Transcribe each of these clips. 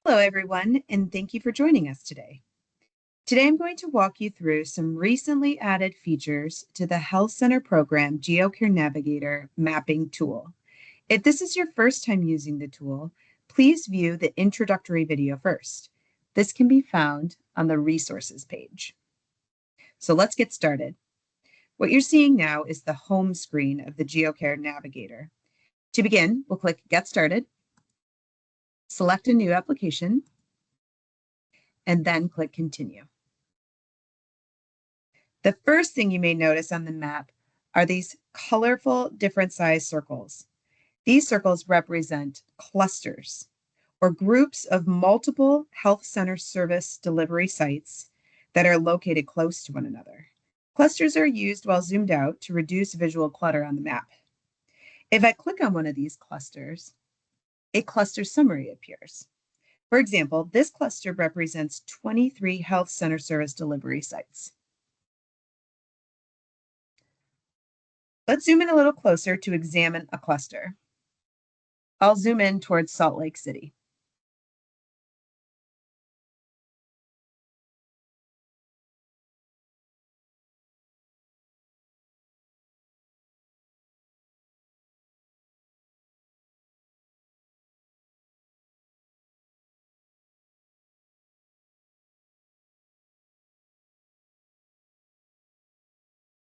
Hello, everyone, and thank you for joining us today. Today, I'm going to walk you through some recently added features to the Health Center Program GeoCare Navigator mapping tool. If this is your first time using the tool, please view the introductory video first. This can be found on the resources page. So let's get started. What you're seeing now is the home screen of the GeoCare Navigator. To begin, we'll click Get Started, select a new application, and then click Continue. The first thing you may notice on the map are these colorful different size circles. These circles represent clusters or groups of multiple health center service delivery sites that are located close to one another. Clusters are used while zoomed out to reduce visual clutter on the map. If I click on one of these clusters, a cluster summary appears. For example, this cluster represents 23 health center service delivery sites. Let's zoom in a little closer to examine a cluster. I'll zoom in towards Salt Lake City.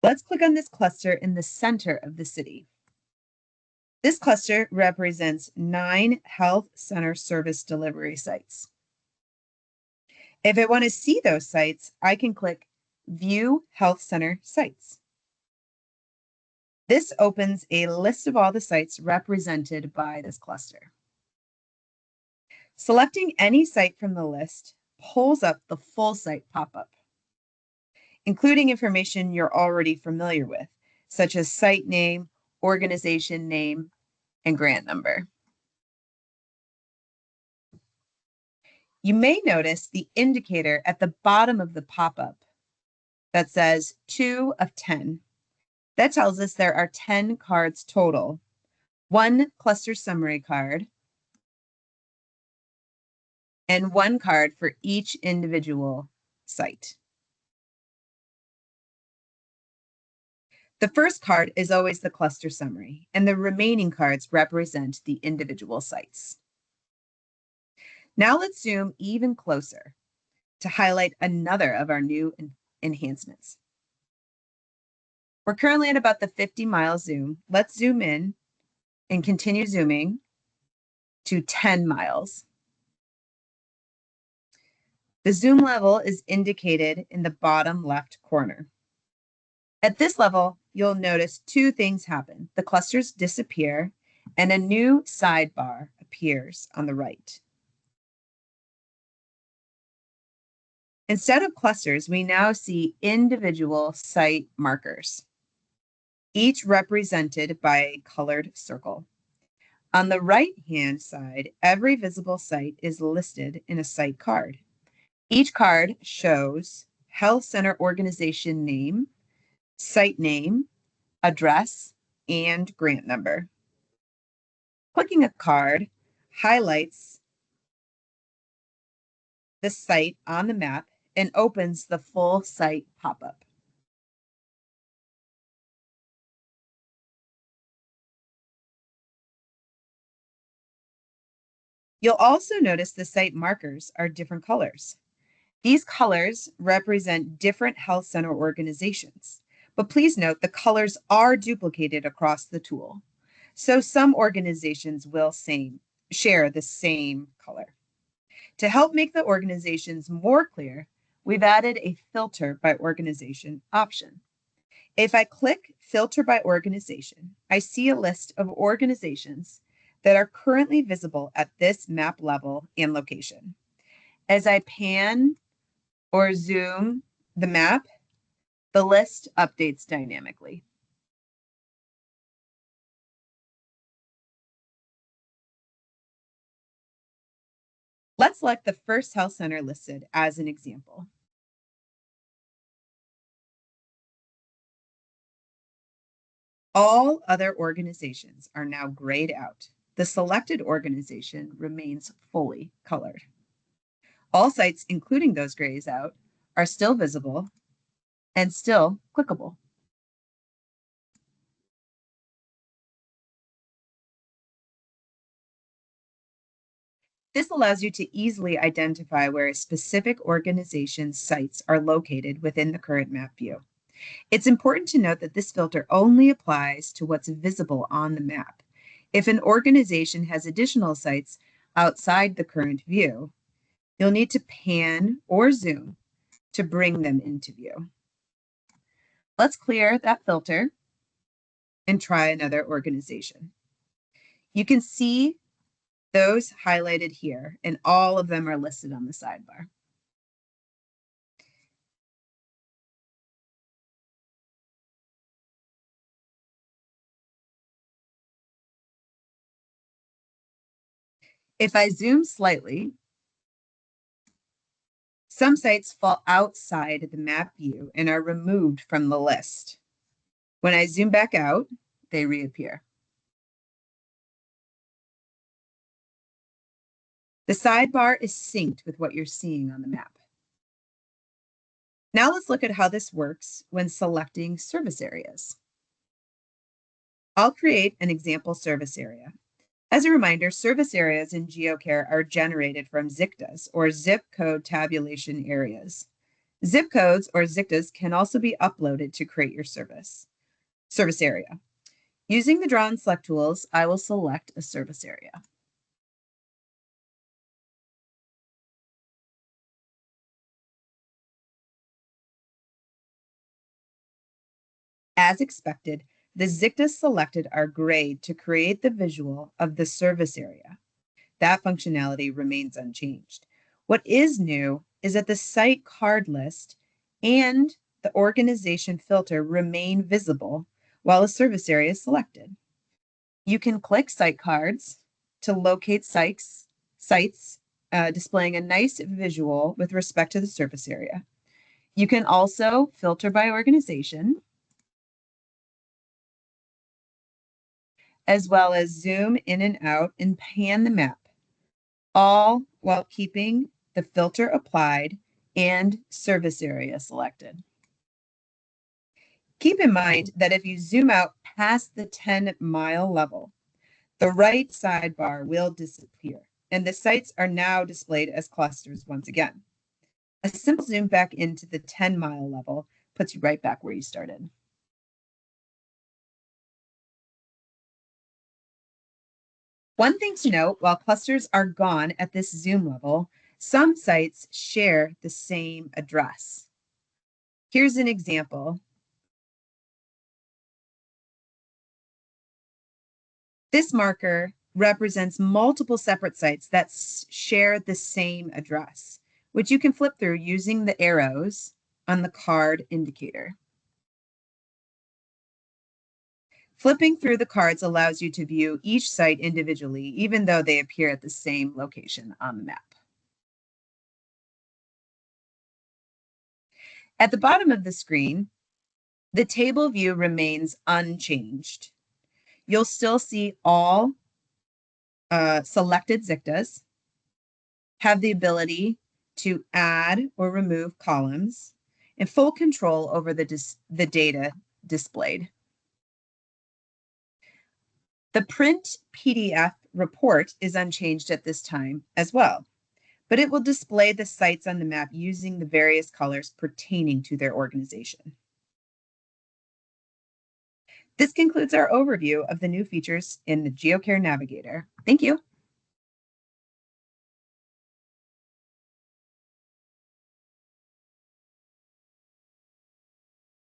Let's click on this cluster in the center of the city. This cluster represents 9 health center service delivery sites. If I want to see those sites, I can click View Health Center Sites. This opens a list of all the sites represented by this cluster. Selecting any site from the list pulls up the full site pop-up, including information you're already familiar with, such as site name, organization name, and grant number. You may notice the indicator at the bottom of the pop-up that says 2 of 10. That tells us there are 10 cards total, 1 cluster summary card, and 1 card for each individual site. The first card is always the cluster summary, and the remaining cards represent the individual sites. Now let's zoom even closer to highlight another of our new enhancements. We're currently at about the 50-mile zoom. Let's zoom in and continue zooming to 10 miles. The zoom level is indicated in the bottom left corner. At this level, you'll notice 2 things happen. The clusters disappear and a new sidebar appears on the right. Instead of clusters, we now see individual site markers, each represented by a colored circle. On the right-hand side, every visible site is listed in a site card. Each card shows health center organization name, site name, address, and grant number. Clicking a card highlights the site on the map and opens the full site pop-up. You'll also notice the site markers are different colors. These colors represent different health center organizations, but please note the colors are duplicated across the tool. So some organizations will share the same color. To help make the organizations more clear, we've added a filter by organization option. If I click filter by organization, I see a list of organizations that are currently visible at this map level and location. As I pan or zoom the map, the list updates dynamically. Let's select the first health center listed as an example. All other organizations are now grayed out. The selected organization remains fully colored. All sites, including those grayed out, are still visible and still clickable. This allows you to easily identify where a specific organization's sites are located within the current map view. It's important to note that this filter only applies to what's visible on the map. If an organization has additional sites outside the current view, you'll need to pan or zoom to bring them into view. Let's clear that filter and try another organization. You can see those highlighted here, and all of them are listed on the sidebar. If I zoom slightly, some sites fall outside the map view and are removed from the list. When I zoom back out, they reappear. The sidebar is synced with what you're seeing on the map. Now let's look at how this works when selecting service areas. I'll create an example service area. As a reminder, service areas in GeoCare are generated from ZICTAs, or zip code tabulation areas. Zip codes, or ZICTAs, can also be uploaded to create your service area. Using the Draw and Select tools, I will select a service area. As expected, the ZICTAs selected are grayed to create the visual of the service area. That functionality remains unchanged. What is new is that the site card list and the organization filter remain visible while a service area is selected. You can click site cards to locate sites displaying a nice visual with respect to the service area. You can also filter by organization, as well as zoom in and out and pan the map, all while keeping the filter applied and service area selected. Keep in mind that if you zoom out past the 10-mile level, the right sidebar will disappear, and the sites are now displayed as clusters once again. A simple zoom back into the 10-mile level puts you right back where you started. One thing to note, while clusters are gone at this zoom level, some sites share the same address. Here's an example. This marker represents multiple separate sites that share the same address, which you can flip through using the arrows on the card indicator. Flipping through the cards allows you to view each site individually, even though they appear at the same location on the map. At the bottom of the screen, the table view remains unchanged. You'll still see all selected ZICTAs, have the ability to add or remove columns, and full control over the data displayed. The print PDF report is unchanged at this time as well, but it will display the sites on the map using the various colors pertaining to their organization. This concludes our overview of the new features in the GeoCare Navigator. Thank you.